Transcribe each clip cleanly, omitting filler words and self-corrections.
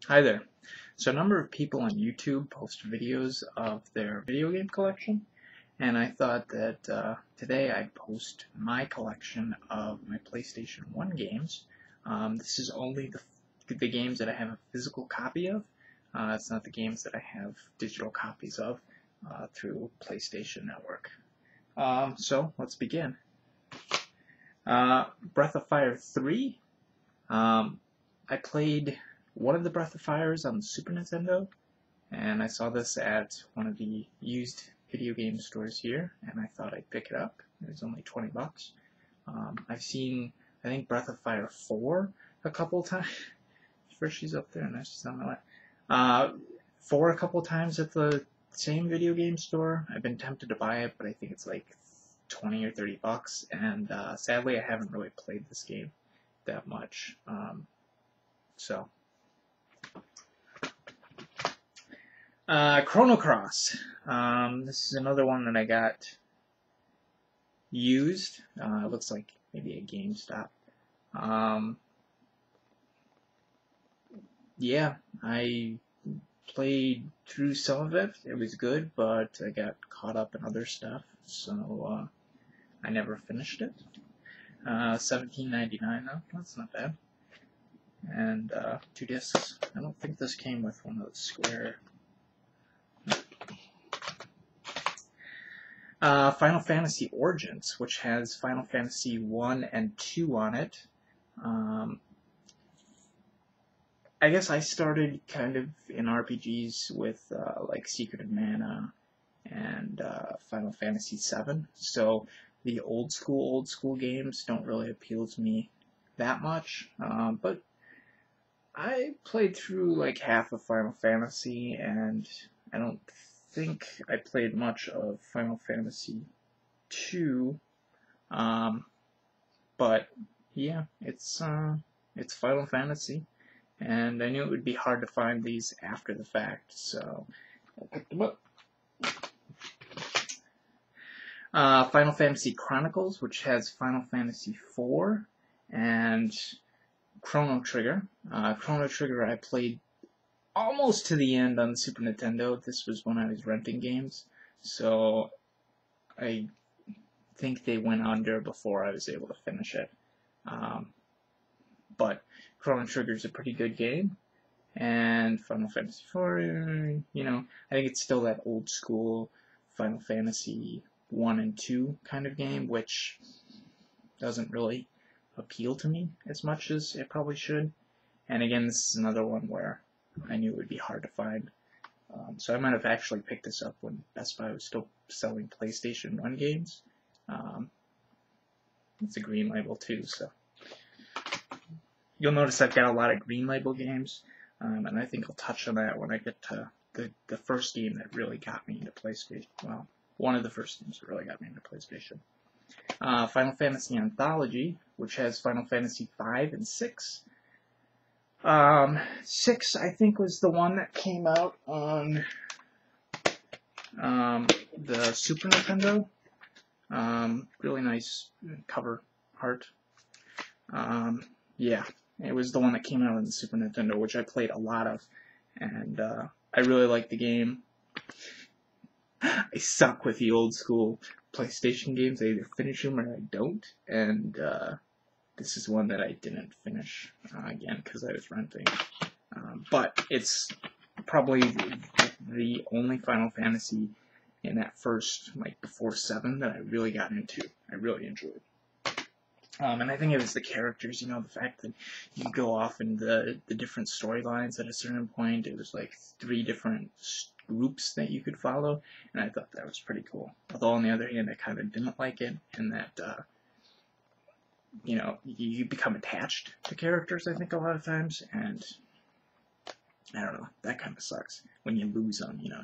Hi there. So a number of people on YouTube post videos of their video game collection, and I thought that today I'd post my collection of my PlayStation 1 games. This is only the games that I have a physical copy of. It's not the games that I have digital copies of through PlayStation Network. So let's begin. Breath of Fire 3. I played one of the Breath of Fires on the Super Nintendo, and I saw this at one of the used video game stores here, and I thought I'd pick it up. It was only 20 bucks. I've seen, I think, Breath of Fire 4 a couple times. First she's up there, and she's on my way. 4 a couple times at the same video game store. I've been tempted to buy it, but I think it's like 20 or 30 bucks, and sadly I haven't really played this game that much. Chrono Cross. This is another one that I got used. It looks like maybe a GameStop. Yeah, I played through some of it. It was good, but I got caught up in other stuff, so I never finished it. $17.99 though. That's not bad. And 2 discs. I don't think this came with one of the square. Final Fantasy Origins, which has Final Fantasy 1 and 2 on it. I guess I started kind of in RPGs with like Secret of Mana and Final Fantasy VII, so the old school games don't really appeal to me that much, but I played through like half of Final Fantasy, and I don't think I played much of Final Fantasy 2, but yeah, it's Final Fantasy, and I knew it would be hard to find these after the fact, so I picked them up. Final Fantasy Chronicles, which has Final Fantasy 4 and Chrono Trigger. Chrono Trigger I played almost to the end on the Super Nintendo. This was when I was renting games, so I think they went under before I was able to finish it. But Chrono Trigger is a pretty good game, and Final Fantasy IV, you know, I think it's still that old school Final Fantasy 1 and 2 kind of game, which doesn't really appeal to me as much as it probably should. And again, this is another one where I knew it would be hard to find. So I might have actually picked this up when Best Buy was still selling PlayStation 1 games. It's a green label too, so you'll notice I've got a lot of green label games, and I think I'll touch on that when I get to the first game that really got me into PlayStation. Well, one of the first games that really got me into PlayStation. Final Fantasy Anthology, which has Final Fantasy V and 6. 6, I think, was the one that came out on the Super Nintendo. Really nice cover art. Yeah, it was the one that came out on the Super Nintendo, which I played a lot of, and I really liked the game. I suck with the old school PlayStation games. I either finish them or I don't, and this is one that I didn't finish, again, because I was renting. But it's probably the only Final Fantasy in that first, like, before 7 that I really got into. I really enjoyed. And I think it was the characters, you know, the fact that you go off in the different storylines at a certain point. It was like 3 different groups that you could follow, and I thought that was pretty cool. Although, on the other hand, I kind of didn't like it, in that, you know, you become attached to characters, I think, a lot of times, and I don't know, that kind of sucks when you lose them. You know,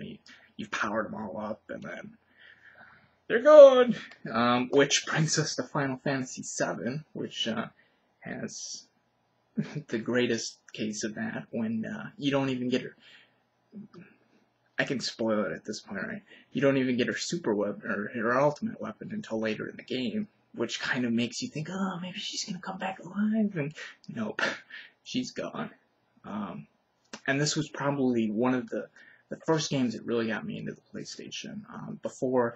you've powered them all up, and then they're gone. Which brings us to Final Fantasy VII, which has the greatest case of that, when you don't even get her. I can spoil it at this point, right? You don't even get her super weapon, or her ultimate weapon, until later in the game, which kind of makes you think, oh, maybe she's gonna come back alive, and nope, she's gone. and this was probably one of the first games that really got me into the PlayStation. Before,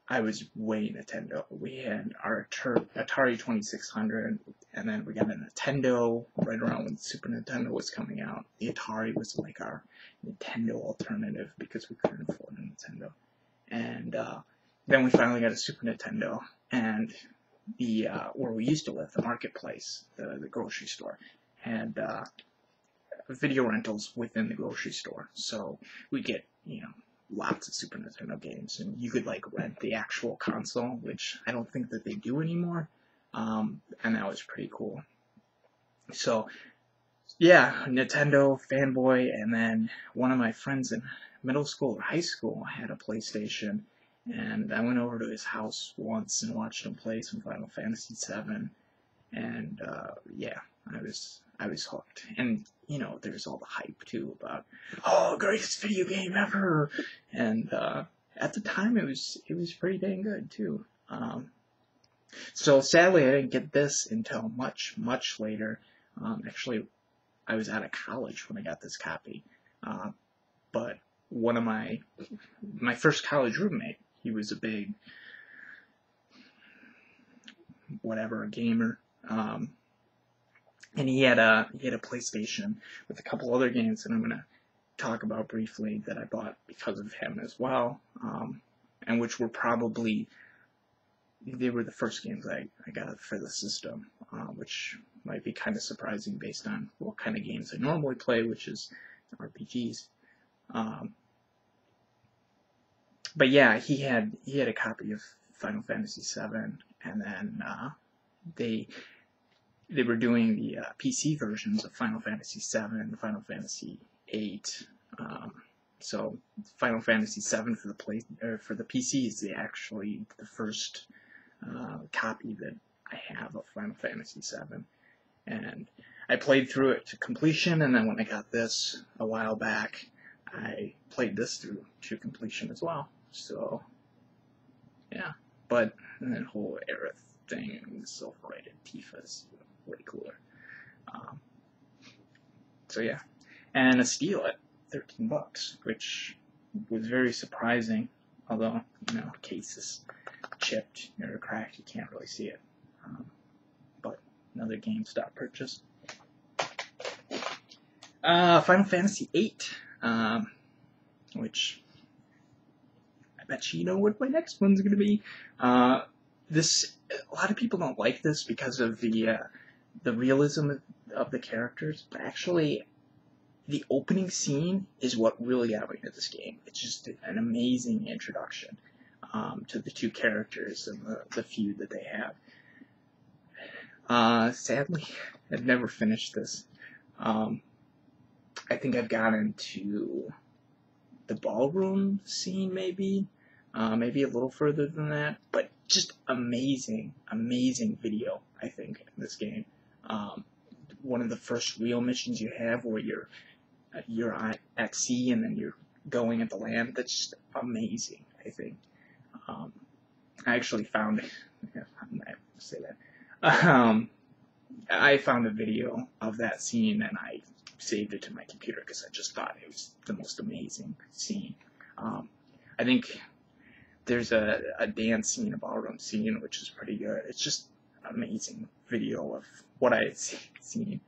I was way Nintendo. We had our Atari 2600, and then we got a Nintendo right around when Super Nintendo was coming out. The Atari was like our Nintendo alternative because we couldn't afford a Nintendo. And then we finally got a Super Nintendo, and the where we used to live, the marketplace, the grocery store, had video rentals within the grocery store. So we get, lots of Super Nintendo games, and you could like rent the actual console, which I don't think that they do anymore. And that was pretty cool. So yeah, Nintendo fanboy, and then one of my friends in middle school or high school had a PlayStation, and I went over to his house once and watched him play some Final Fantasy VII, and yeah, I was hooked. And there's all the hype too about, oh, greatest video game ever, and at the time it was pretty dang good too. So sadly I didn't get this until much later. Actually, I was out of college when I got this copy, but one of my first college roommate, he was a big gamer, and he had a PlayStation with a couple other games that I'm gonna talk about briefly that I bought because of him as well, and which were probably, they were the first games I got for the system, which might be kind of surprising based on what kind of games I normally play, which is RPGs. But yeah, he had a copy of Final Fantasy VII, and then they were doing the PC versions of Final Fantasy VII and Final Fantasy VIII. So Final Fantasy VII for the PC is actually the first copy that I have of Final Fantasy VII, and I played through it to completion. And then when I got this a while back, I played this through to completion as well. So yeah, but that whole era thing, self-rated Tifa is way cooler. So yeah, and a steal at $13, which was very surprising. Although case is chipped or cracked, you can't really see it. But another GameStop purchase. Final Fantasy VIII, which I bet you know what my next one's gonna be. A lot of people don't like this because of the realism of the characters, but actually, the opening scene is what really got me into this game. It's just an amazing introduction to the two characters and the feud that they have. Sadly, I've never finished this. I think I've gotten to the ballroom scene, maybe a little further than that, but just amazing video, I think, in this game. One of the first real missions you have where you're at sea and then you're going at the land, that's just amazing, I think. I actually found, I say that, I found a video of that scene and I saved it to my computer because I just thought it was the most amazing scene. I think there's a dance scene, a ballroom scene, which is pretty good. It's just amazing video of what I had seen.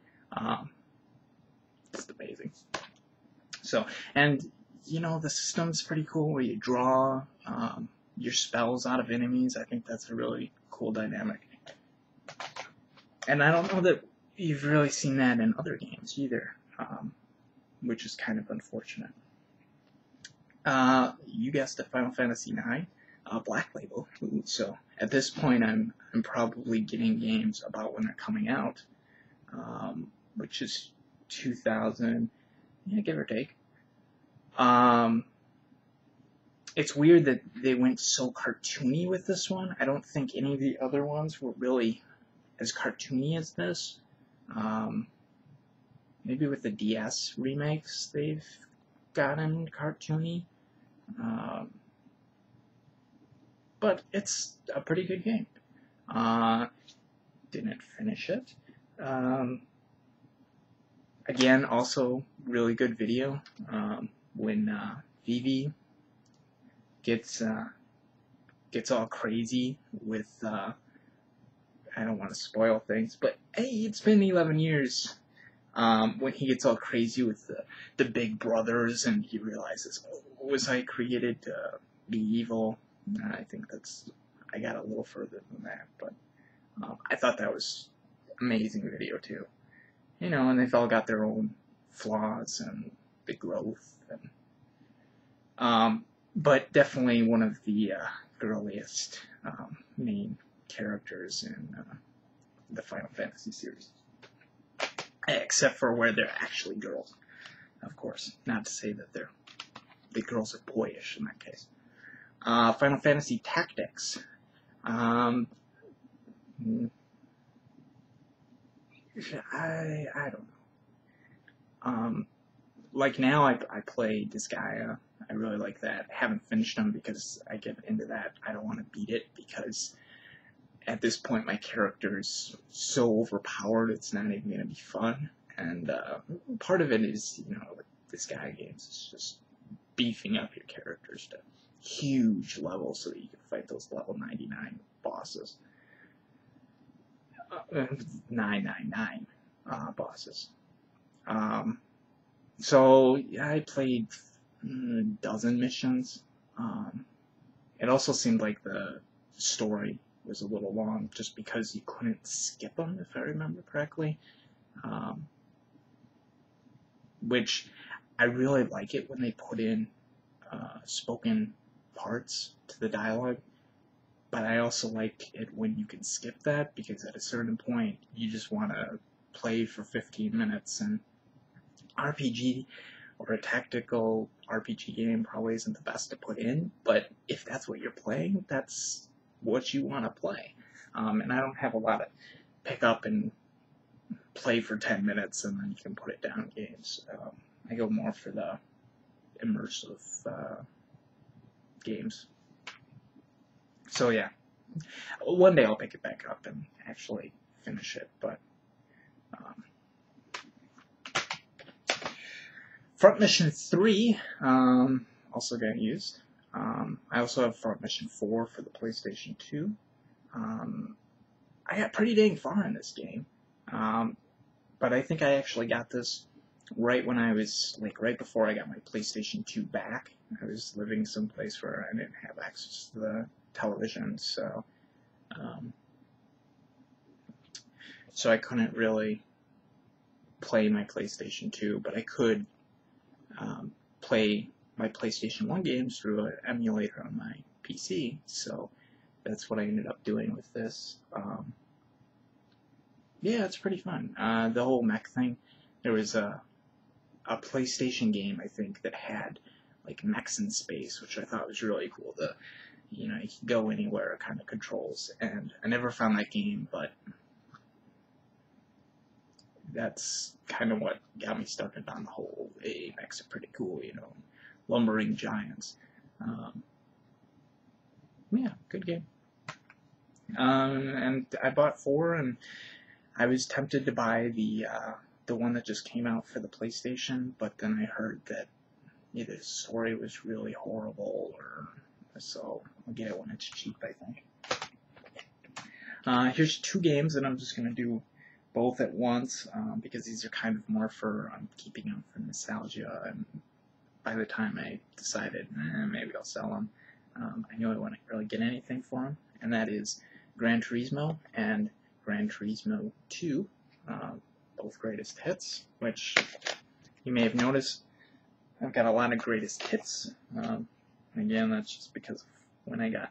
Just amazing. So, and the system's pretty cool where you draw your spells out of enemies. I think that's a really cool dynamic. And I don't know that you've really seen that in other games either, which is kind of unfortunate. You guessed it, Final Fantasy IX, Black Label. So at this point, I'm probably getting games about when they're coming out, which is 2000, yeah, give or take. It's weird that they went so cartoony with this one. I don't think any of the other ones were really as cartoony as this. Maybe with the DS remakes they've gotten cartoony. But it's a pretty good game. Didn't finish it. Again, also really good video. When VIII gets all crazy with I don't want to spoil things, but hey, it's been 11 years. When he gets all crazy with the big brothers and he realizes, oh, was I created to be evil? I think I got a little further than that, but I thought that was amazing video too. You know, and they've all got their own flaws and the growth, and but definitely one of the girliest main characters in the Final Fantasy series. Except for where they're actually girls, of course. Not to say that the girls are boyish in that case. Final Fantasy Tactics. I don't know. Like now I play Legaia. I really like that. Haven't finished them because I get into that. I don't want to beat it because at this point my character's so overpowered it's not even going to be fun. And part of it is, you know, with Legaia games, it's just beefing up your characters to huge levels so that you can fight those level 99 bosses. 999 bosses. So yeah, I played a dozen missions. It also seemed like the story was a little long just because you couldn't skip them, if I remember correctly. Which I really like it when they put in spoken parts to the dialogue, but I also like it when you can skip that because at a certain point you just want to play for 15 minutes, and RPG or a tactical RPG game probably isn't the best to put in, but if that's what you're playing, that's what you want to play. And I don't have a lot of pick up and play for 10 minutes and then you can put it down games. I go more for the immersive games. So yeah, one day I'll pick it back up and actually finish it, but Front Mission 3 also got used. I also have Front Mission 4 for the PlayStation 2. I got pretty dang far in this game, but I think I actually got this right when I was, like, right before I got my PlayStation 2 back. I was living someplace where I didn't have access to the television, so I couldn't really play my PlayStation 2, but I could play my PlayStation 1 games through an emulator on my PC, so that's what I ended up doing with this. Yeah, it's pretty fun. The whole mech thing, there was a PlayStation game, I think, that had like mechs in space, which I thought was really cool. You know, you can go anywhere kind of controls, and I never found that game, but that's kind of what got me started on the whole, hey, mechs are pretty cool, you know, lumbering giants. Yeah, good game. And I bought 4, and I was tempted to buy the one that just came out for the PlayStation, but then I heard that the story was really horrible, so I'll get it when it's cheap, I think. Here's 2 games that I'm just going to do both at once, because these are kind of more for keeping them for nostalgia, and by the time I decided, maybe I'll sell them, I knew I wouldn't really get anything for them, and that is Gran Turismo and Gran Turismo 2, both greatest hits, which you may have noticed I've got a lot of greatest hits. Again, that's just because of when I got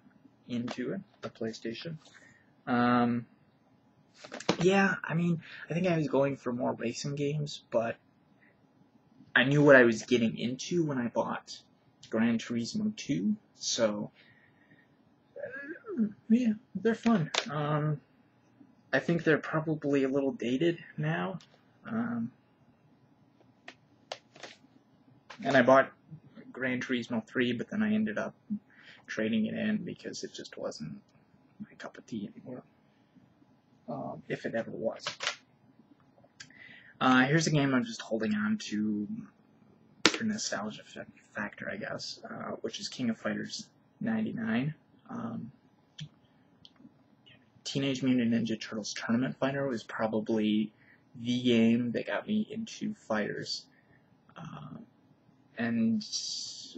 into it, the PlayStation. Yeah, I mean, I think I was going for more racing games, but I knew what I was getting into when I bought Gran Turismo 2, so yeah, they're fun. I think they're probably a little dated now. And I bought Gran Turismo 3, but then I ended up trading it in because it just wasn't my cup of tea anymore. If it ever was. Here's a game I'm just holding on to for nostalgia factor, I guess, which is King of Fighters 99. Teenage Mutant Ninja Turtles Tournament Fighter was probably the game that got me into fighters. And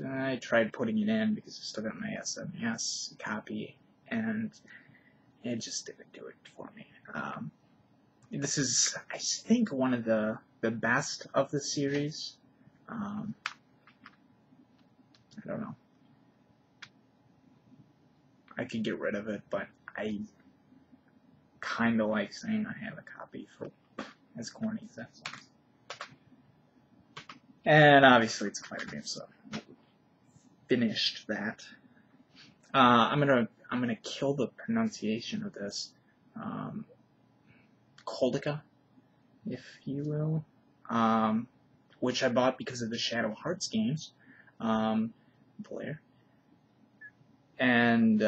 I tried putting it in because I still got my SNES copy, and it just didn't do it for me. This is, I think, one of the best of the series. I don't know. I could get rid of it, but I kind of like saying I have a copy, for as corny as that sounds. And obviously it's a fighter game, so finished that. I'm gonna kill the pronunciation of this. Koudelka, if you will, which I bought because of the Shadow Hearts games, player, and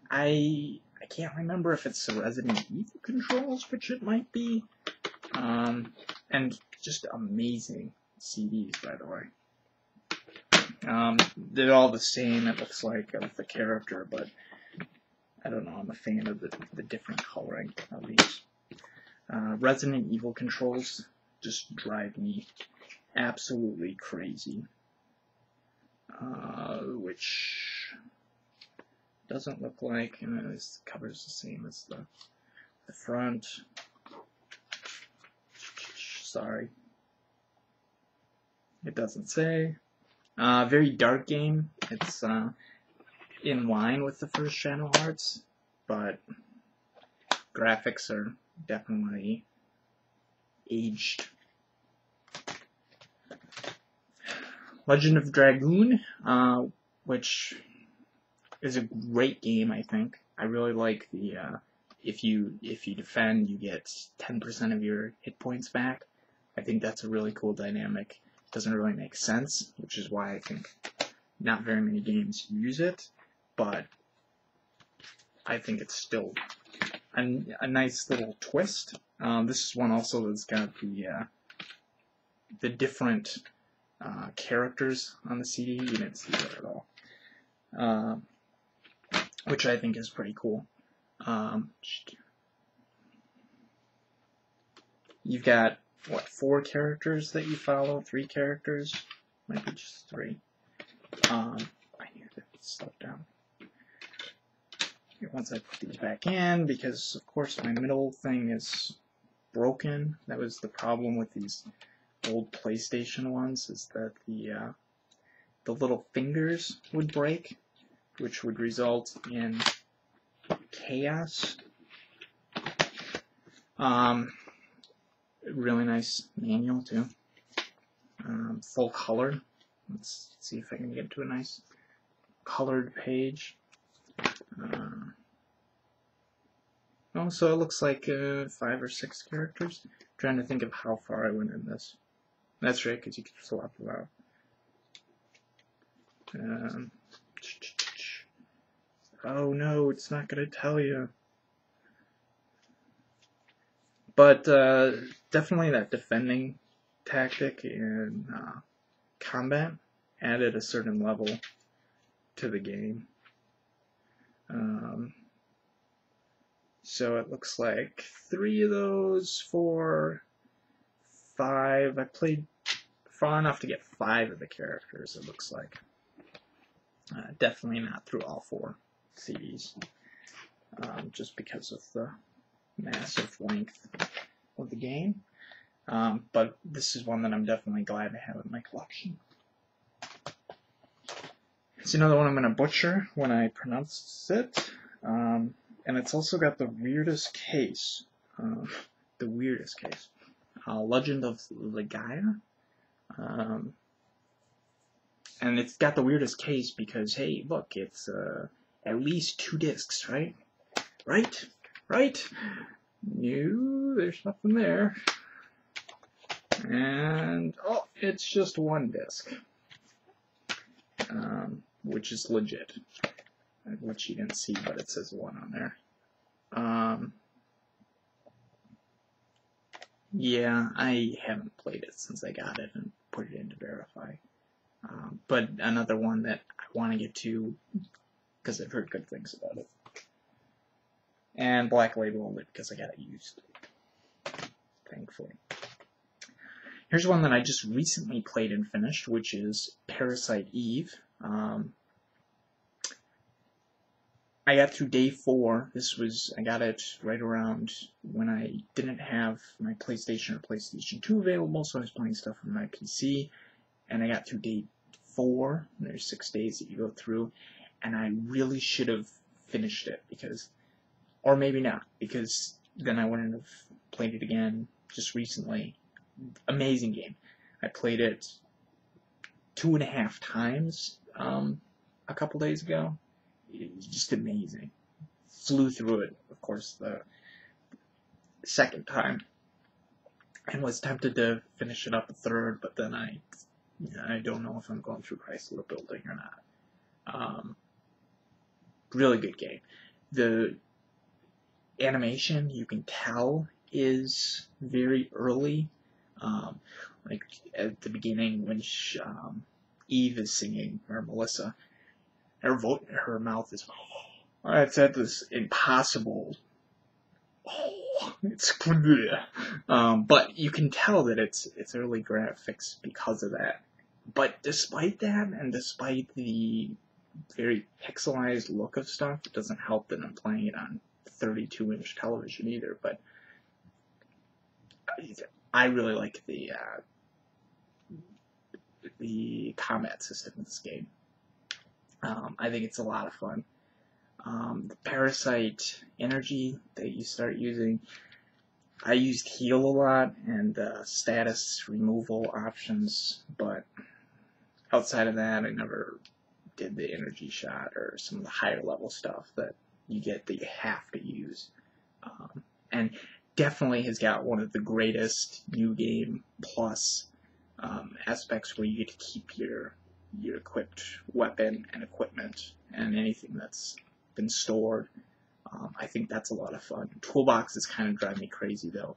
I can't remember if it's the Resident Evil controls, which it might be, and just amazing CDs, by the way. They're all the same, it looks like, of the character, but I don't know, I'm a fan of the different coloring of these. Resident Evil controls just drive me absolutely crazy. Which doesn't look like, and this cover's the same as the front. Sorry. It doesn't say. Very dark game. It's in line with the first Shadow Hearts, but graphics are definitely aged. Legend of Dragoon, which is a great game, I think. I really like the if you defend, you get 10% of your hit points back. I think that's a really cool dynamic. Doesn't really make sense, which is why I think not very many games use it, but I think it's still a nice little twist. This is one also that's got the different characters on the CD. You didn't see that at all, which I think is pretty cool. You've got, what, 4 characters that you follow? 3 characters? Might be just 3. I need to slow down. Once I put these back in, because of course my middle thing is broken. That was the problem with these old PlayStation ones, is that the little fingers would break, which would result in chaos. Really nice manual too. Full color. Let's see if I can get to a nice colored page. Oh, so it looks like 5 or 6 characters. I'm trying to think of how far I went in this. That's right, because you can swap them out. Oh no, it's not going to tell you. But definitely that defending tactic in combat added a certain level to the game. So it looks like 3 of those, 4, 5. I played far enough to get 5 of the characters, it looks like. Definitely not through all 4 CDs, just because of the massive length of the game. But this is one that I'm definitely glad to have in my collection. It's another one I'm going to butcher when I pronounce it. And it's also got the weirdest case. Legend of Legaia. And it's got the weirdest case because, hey, look, it's at least 2 discs, right? Right? No, there's nothing there. And, oh, it's just 1 disc. Which is legit. Which you didn't see, but it says 1 on there. Yeah, I haven't played it since I got it and put it in to verify. But another one that I want to get to because I've heard good things about it. And Black Label it because I got it used, thankfully. Here's one that I just recently played and finished, which is Parasite Eve. I got through day 4. I got it right around when I didn't have my PlayStation or PlayStation 2 available, so I was playing stuff on my PC. And I got through day 4. And there's 6 days that you go through, and I really should have finished it or maybe not, because then I wouldn't have played it again just recently. Amazing game. I played it 2.5 times a couple days ago. It was just amazing. Flew through it, of course, the second time, and was tempted to finish it up a third, but then I don't know if I'm going through Chrysler Building or not. Really good game. The animation, you can tell, is very early. Like at the beginning when Eve is singing, or Melissa, her mouth is, it's at this impossible, it's, but you can tell that it's early graphics because of that. But despite that, and despite the very pixelized look of stuff, it doesn't help that I'm playing it on 32-inch television either, but I really like the combat system in this game. I think it's a lot of fun. The Parasite energy that you start using, I used heal a lot and status removal options, but outside of that, I never did the energy shot or some of the higher level stuff that you get that you have to use. And definitely has got one of the greatest New Game Plus aspects where you get to keep your equipped weapon and equipment and anything that's been stored. I think that's a lot of fun. Toolboxes kind of drive me crazy though,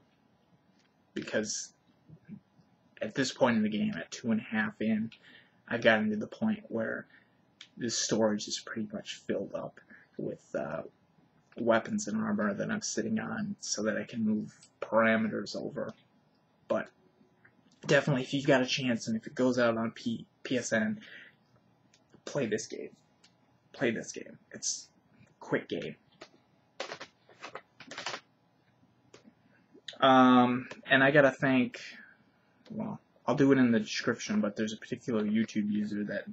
because at this point in the game, at 2.5 in, I've gotten to the point where the storage is pretty much filled up with weapons and armor that I'm sitting on so that I can move parameters over. But definitely, if you've got a chance and if it goes out on PSN, play this game. Play this game. It's a quick game. And I gotta thank, well, I'll do it in the description, but there's a particular YouTube user that,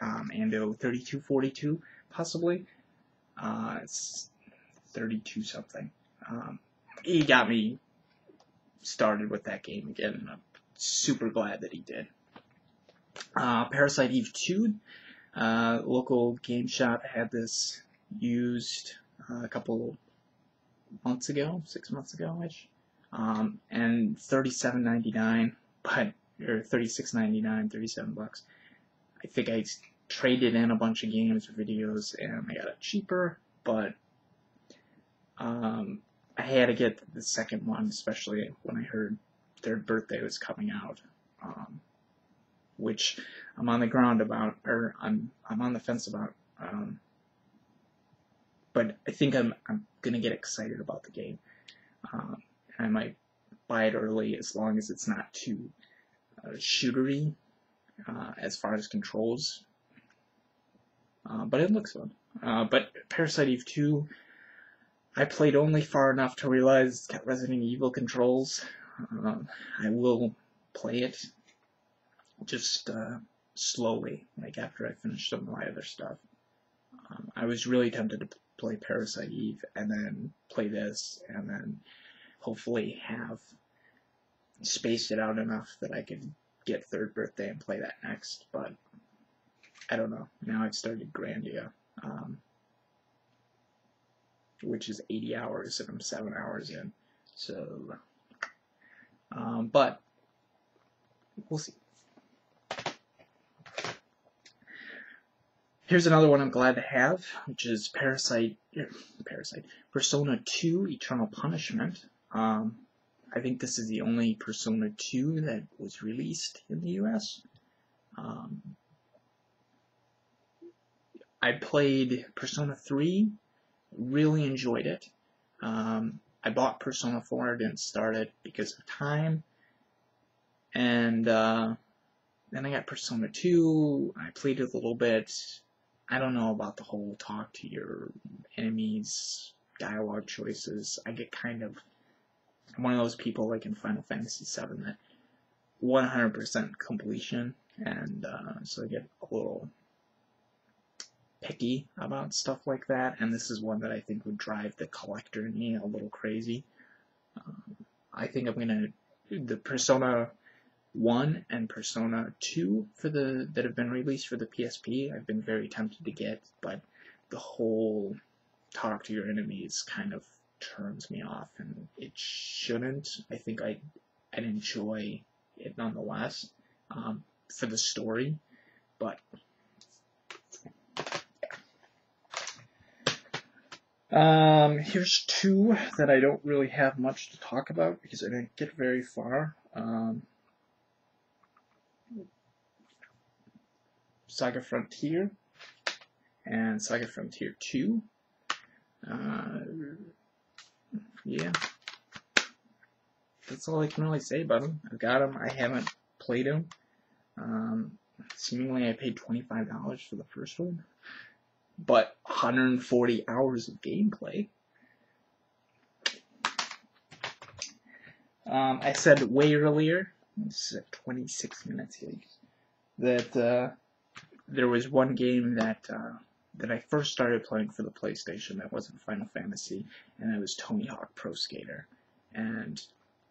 Ando3242, possibly. It's 32 something. He got me started with that game again, and I'm super glad that he did. Parasite Eve 2, local game shop had this used a couple months ago, 6 months ago-ish, and $37.99, or $36.99, 37 bucks. I think I traded in a bunch of games or videos and I got it cheaper, but I had to get the second one, especially when I heard their birthday was coming out, which I'm on the ground about, or I'm on the fence about, but I think I'm gonna get excited about the game. I might buy it early as long as it's not too shootery as far as controls, but it looks fun. But Parasite Eve 2, I played only far enough to realize it's got Resident Evil controls. I will play it just slowly, like after I finish some of my other stuff. I was really tempted to play Parasite Eve and then play this, and then hopefully have spaced it out enough that I could get Third Birthday and play that next, but I don't know. Now I've started Grandia, which is 80 hours and I'm 7 hours in, so but we'll see. Here's another one I'm glad to have, which is Persona 2 Eternal Punishment. I think this is the only Persona 2 that was released in the US. I played Persona 3, really enjoyed it. I bought Persona 4, didn't start it because of time. And then I got Persona 2, I played it a little bit. I don't know about the whole talk to your enemies, dialogue choices. I get kind of one of those people like in Final Fantasy VII that 100% completion, and so I get a little picky about stuff like that, and this is one that I think would drive the collector in me a little crazy. I think I'm gonna the Persona 1 and Persona 2 that have been released for the PSP. I've been very tempted to get, but the whole talk to your enemies kind of turns me off, and it shouldn't. I think I'd enjoy it nonetheless for the story, but here's two that I don't really have much to talk about because I didn't get very far. Saga Frontier and Saga Frontier 2. Yeah, that's all I can really say about them. I've got them. I haven't played them. Seemingly I paid $25 for the first one, but 140 hours of gameplay. I said way earlier, this is at 26 minutes here, that there was one game that I first started playing for the PlayStation that wasn't Final Fantasy, and that was Tony Hawk Pro Skater. And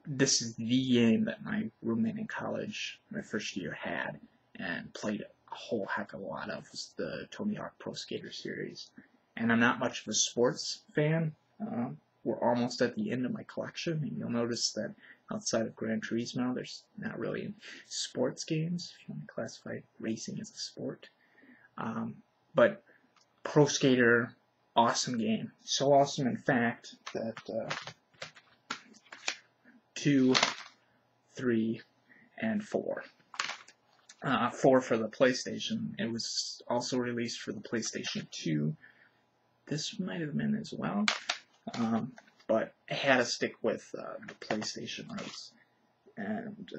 this is the game that my roommate in college, my first year, had and played a whole heck of a lot of, was the Tony Hawk Pro Skater series. And I'm not much of a sports fan. We're almost at the end of my collection, and you'll notice that outside of Gran Turismo, there's not really sports games, if you want to classify racing as a sport. But Pro Skater, awesome game. So awesome, in fact, that 2, 3, and 4. 4 for the PlayStation. It was also released for the PlayStation 2. This might have been as well. But I had to stick with the PlayStation routes. And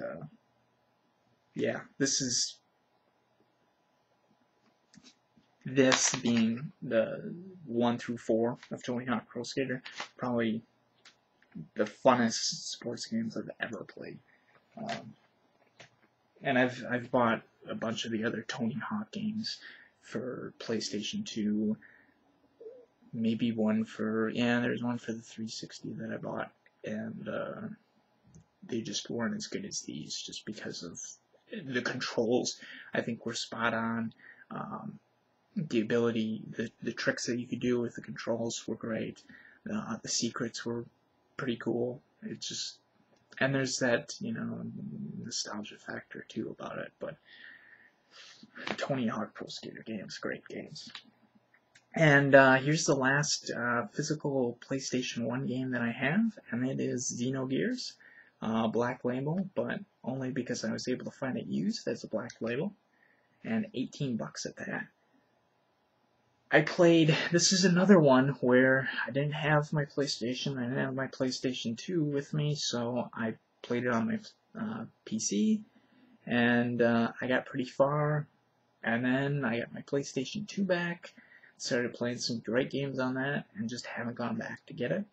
yeah, this being the 1 through 4 of Tony Hawk Pro Skater, probably the funnest sports games I've ever played. And I've bought a bunch of the other Tony Hawk games for PlayStation 2. Maybe one for, there's one for the 360 that I bought, and they just weren't as good as these, just because of the controls. I think were spot on. The ability, the tricks that you could do with the controls were great. The secrets were pretty cool. It's just, and there's that, nostalgia factor too about it. But Tony Hawk Pro Skater games, great games. And here's the last physical PlayStation 1 game that I have, and it is Xenogears, Black Label, but only because I was able to find it used as a Black Label, and $18 at that. I played, this is another one where I didn't have my PlayStation, I didn't have my PlayStation 2 with me, so I played it on my PC, and I got pretty far, and then I got my PlayStation 2 back, started playing some great games on that, and just haven't gone back to get it.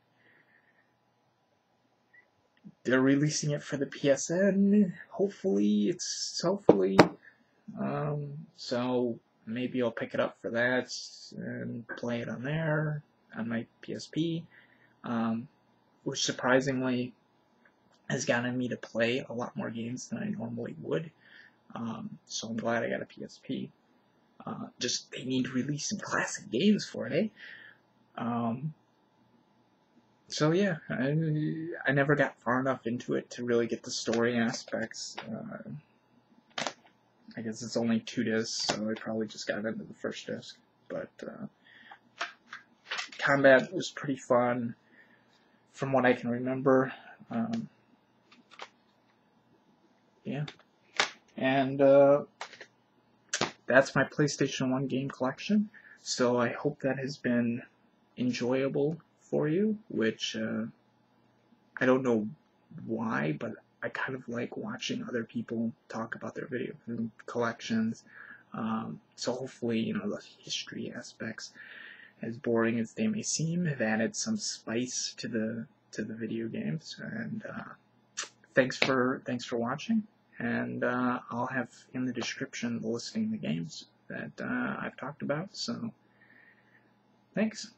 They're releasing it for the PSN, hopefully, so maybe I'll pick it up for that, and play it on there, on my PSP, which surprisingly has gotten me to play a lot more games than I normally would, so I'm glad I got a PSP. Just, they need to release some classic games for it, eh? So yeah, I never got far enough into it to really get the story aspects. I guess it's only 2 discs, so I probably just got into the first disc. But combat was pretty fun, from what I can remember. yeah. And that's my PlayStation 1 game collection. So I hope that has been enjoyable for you, which I don't know why, but I kind of like watching other people talk about their video collections. So hopefully, you know, the history aspects, as boring as they may seem, have added some spice to the video games. And thanks for watching. And I'll have in the description the listing of the games that I've talked about. So thanks.